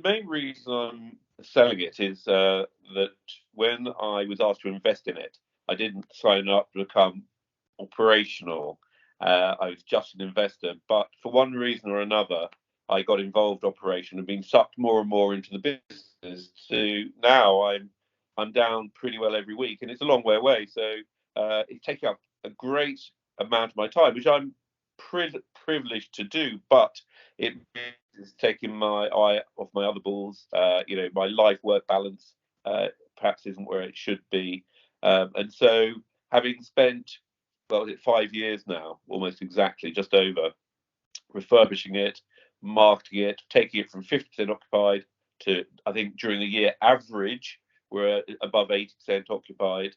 main reason I'm selling it is that when I was asked to invest in it, I didn't sign up to become operational. I was just an investor, but for one reason or another, I got involved operation and been sucked more and more into the business. To now, I'm down pretty well every week, and it's a long way away. So it's taking up a great amount of my time, which I'm privileged to do, but it is taking my eye off my other balls. My life work balance perhaps isn't where it should be. And so, having spent, well, is it 5 years now, almost exactly, just over, refurbishing it, marketing it, taking it from 50% occupied to, I think, during the year average, we're above 80% occupied.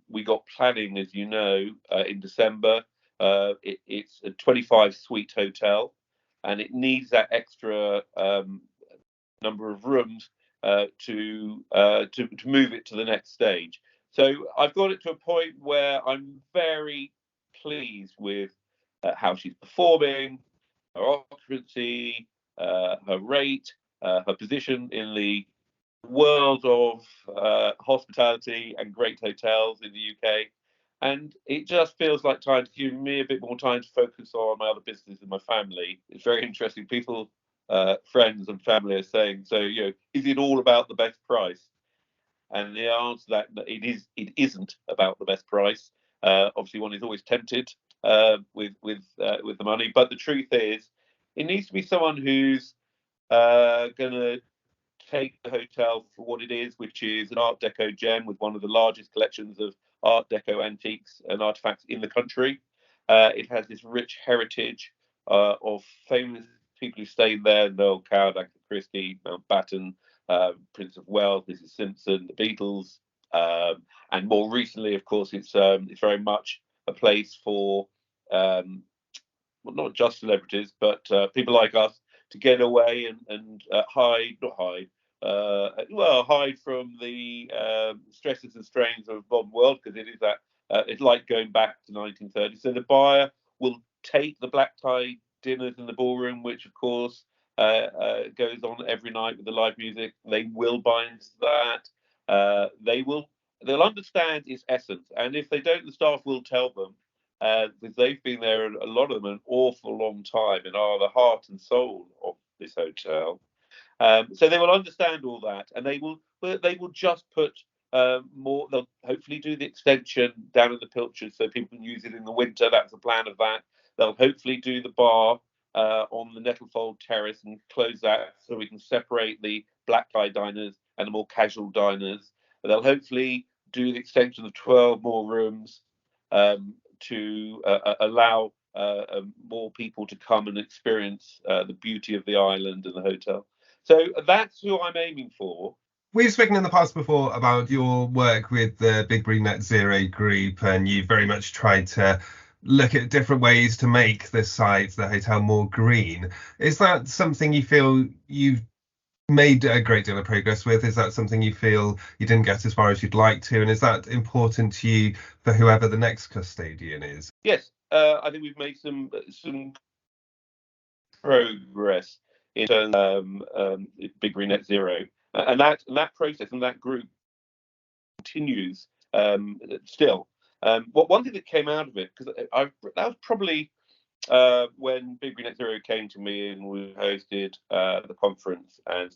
We got planning, as you know, in December. It's a 25 suite hotel, and it needs that extra number of rooms to move it to the next stage. So I've got it to a point where I'm very pleased with how she's performing, her occupancy, her rate, her position in the world of hospitality and great hotels in the UK. And it just feels like time to give me a bit more time to focus on my other business and my family. It's very interesting. People, friends and family are saying, so, is it all about the best price? And the answer to that, it isn't about the best price. Obviously, one is always tempted with the money, but the truth is, it needs to be someone who's going to take the hotel for what it is, which is an Art Deco gem with one of the largest collections of Art Deco antiques and artifacts in the country. It has this rich heritage of famous people who stayed there: Noel Coward, Agatha Christie, Mountbatten, Prince of Wales, Mrs. Simpson, the Beatles, and more recently, of course, it's very much a place for well, not just celebrities, but people like us to get away and hide from the stresses and strains of modern world, because it is that it's like going back to 1930. So the buyer will take the black tie dinners in the ballroom, which of course goes on every night with the live music. They will buy into that. They'll understand its essence, and if they don't, the staff will tell them. Because they've been there, a lot of them, an awful long time, and are the heart and soul of this hotel. So they will understand all that, and they will just put more. They'll hopefully do the extension down in the Pilchard so people can use it in the winter. That's the plan of that. They'll hopefully do the bar on the Nettlefold Terrace and close that so we can separate the black tie diners and the more casual diners. They'll hopefully do the extension of 12 more rooms to allow more people to come and experience the beauty of the island and the hotel. So that's who I'm aiming for. We've spoken in the past before about your work with the Big Green Net Zero group, and you very much tried to look at different ways to make the site, the hotel, more green. Is that something you feel you've made a great deal of progress with? Is that something you feel you didn't get as far as you'd like to? And is that important to you for whoever the next custodian is? Yes, I think we've made some progress in terms of Big Green Net Zero, and that process and that group continues still. One thing that came out of it, because that was probably when Big Green Net Zero came to me and we hosted the conference and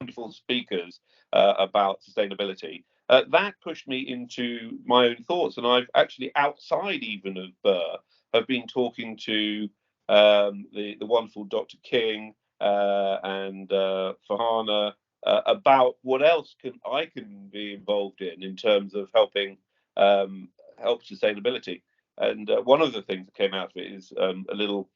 wonderful speakers about sustainability. That pushed me into my own thoughts, and I've actually, outside even of Burr, have been talking to the wonderful Dr. King and Farhana about what else I can be involved in terms of helping help sustainability. And one of the things that came out of it is a little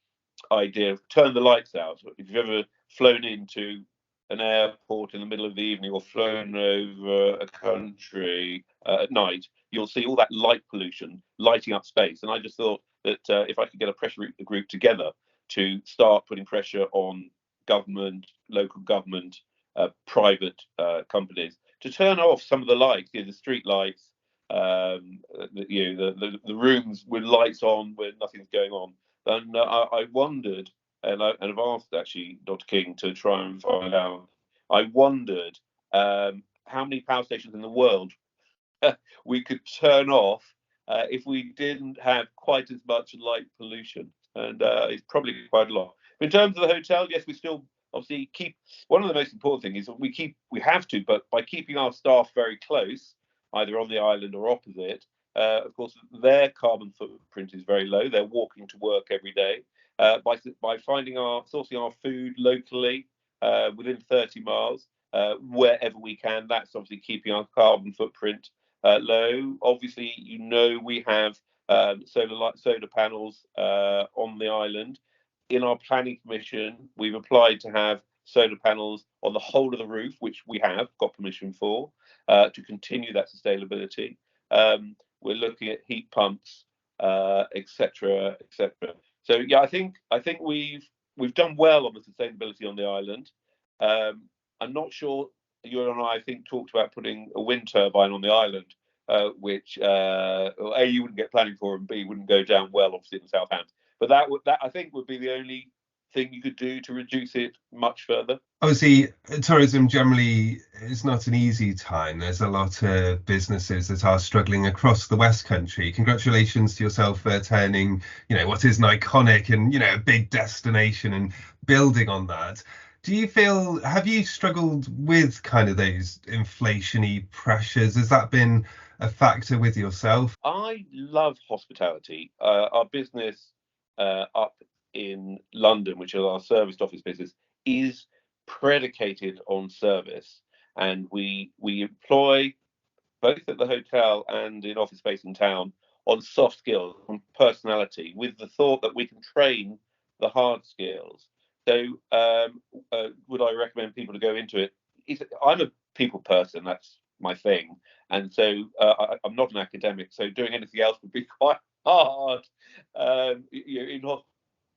idea of turn the lights out. If you've ever flown into an airport in the middle of the evening or flown over a country at night, you'll see all that light pollution lighting up space. And I just thought that if I could get a pressure group together to start putting pressure on government, local government, private companies to turn off some of the lights, the street lights, the rooms with lights on where nothing's going on. And I wondered I've asked actually Dr. King to try and find out. I wondered how many power stations in the world we could turn off if we didn't have quite as much light pollution, and it's probably quite a lot. In terms of the hotel, yes, we still obviously keep. One of the most important things is we have to, but by keeping our staff very close, either on the island or opposite, of course, their carbon footprint is very low. They're walking to work every day. By sourcing our food locally within 30 miles, wherever we can, that's obviously keeping our carbon footprint low. Obviously, we have solar panels on the island. In our planning permission, we've applied to have solar panels on the whole of the roof, which we have got permission for, to continue that sustainability. We're looking at heat pumps, etc., etc. So yeah, I think we've done well on the sustainability on the island. I'm not sure. You and I think talked about putting a wind turbine on the island, which A, you wouldn't get planning for, and B, wouldn't go down well, obviously, in Southampton. But that I think would be the only thing you could do to reduce it much further. Obviously, tourism generally is not an easy time. There's a lot of businesses that are struggling across the West Country. Congratulations to yourself for turning, what is an iconic and, a big destination and building on that. Have you struggled with kind of those inflation-y pressures? Has that been a factor with yourself? I love hospitality. Our business up in London, which is our serviced office business, is predicated on service, and we employ both at the hotel and in office space in town on soft skills, on personality, with the thought that we can train the hard skills. So would I recommend people to go into it? I'm a people person, that's my thing, and so I'm not an academic, so doing anything else would be quite hard. In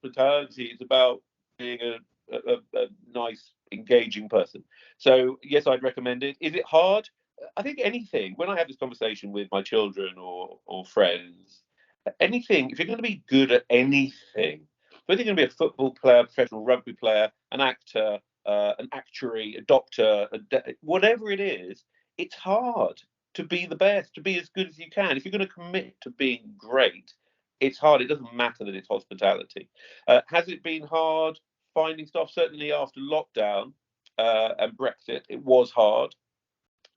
hospitality, it's about being a nice, engaging person. So yes, I'd recommend it. Is it hard? I think anything. When I have this conversation with my children or friends, anything. If you're going to be good at anything, whether you're going to be a football player, professional rugby player, an actor, an actuary, a doctor, whatever it is, it's hard to be the best, to be as good as you can. If you're going to commit to being great, it's hard. It doesn't matter that it's hospitality. Has it been hard finding staff? Certainly after lockdown and Brexit, it was hard,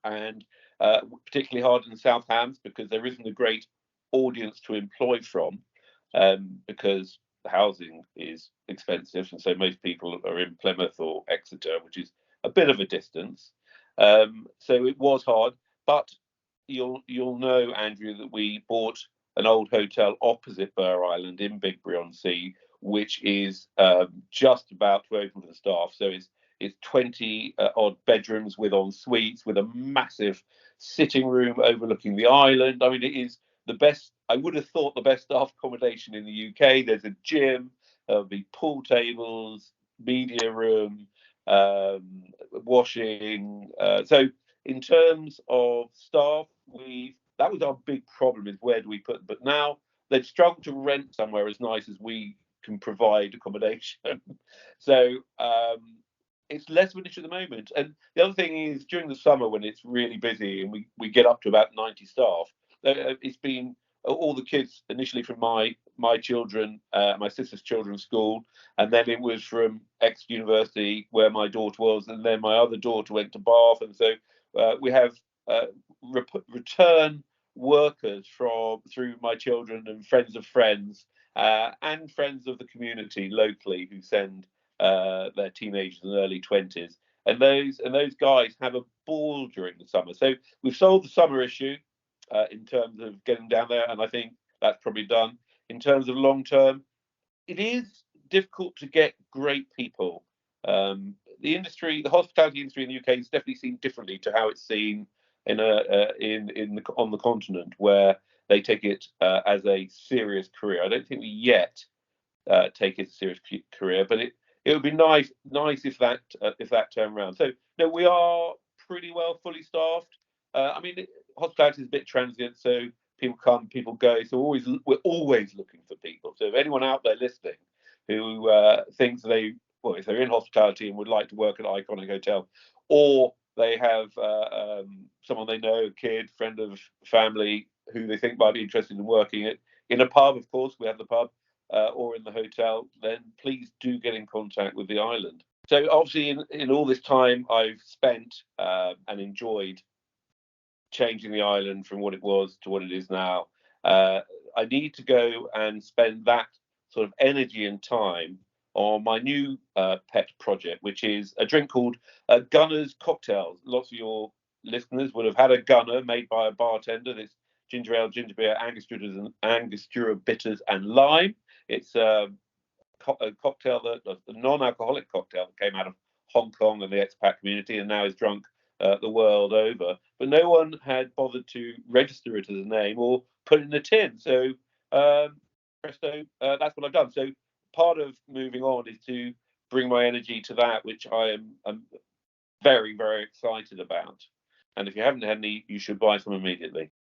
and particularly hard in Southampton because there isn't a great audience to employ from, because the housing is expensive, and so most people are in Plymouth or Exeter, which is a bit of a distance. So it was hard, but you'll know, Andrew, that we bought an old hotel opposite Burr Island in Bigbury-on-Sea, which is just about to open for the staff. So it's 20 odd bedrooms with en suites, with a massive sitting room overlooking the island. I mean, it is the best. I would have thought the best staff accommodation in the UK. There's a gym, there'll be pool tables, media room, washing. So in terms of staff, that was our big problem, is where do we put them? But now they've struggled to rent somewhere as nice as we can provide accommodation. So it's less of an issue at the moment. And the other thing is, during the summer when it's really busy and we get up to about 90 staff, it's been all the kids initially from my children, my sister's children's school, and then it was from Exeter University where my daughter was, and then my other daughter went to Bath, and so we have return workers through my children and friends of friends, and friends of the community locally who send their teenagers and early 20s, and those guys have a ball during the summer. So we've solved the summer issue in terms of getting down there, and I think that's probably done. In terms of long term, it is difficult to get great people. The hospitality industry in the UK is definitely seen differently to how it's seen on the continent, where they take it as a serious career. I don't think we yet take it as a serious career, but it would be nice if that turned around. So no, we are pretty well fully staffed. I mean, hospitality is a bit transient, so people come, people go. So we're always looking for people. So if anyone out there listening who thinks if they're in hospitality and would like to work at an iconic hotel, or they have someone they know, a kid, friend of family, who they think might be interested in working in a pub, of course, we have the pub, or in the hotel, then please do get in contact with the island. So obviously in all this time I've spent and enjoyed changing the island from what it was to what it is now, I need to go and spend that sort of energy and time on my new pet project, which is a drink called Gunner's Cocktails. Lots of your listeners would have had a Gunner made by a bartender. It's ginger ale, ginger beer, Angostura bitters, and lime. It's a cocktail, a non-alcoholic cocktail that came out of Hong Kong and the expat community, and now is drunk the world over. But no one had bothered to register it as a name or put it in a tin. So presto, that's what I've done. So part of moving on is to bring my energy to that, which I'm very, very excited about. And if you haven't had any, you should buy some immediately.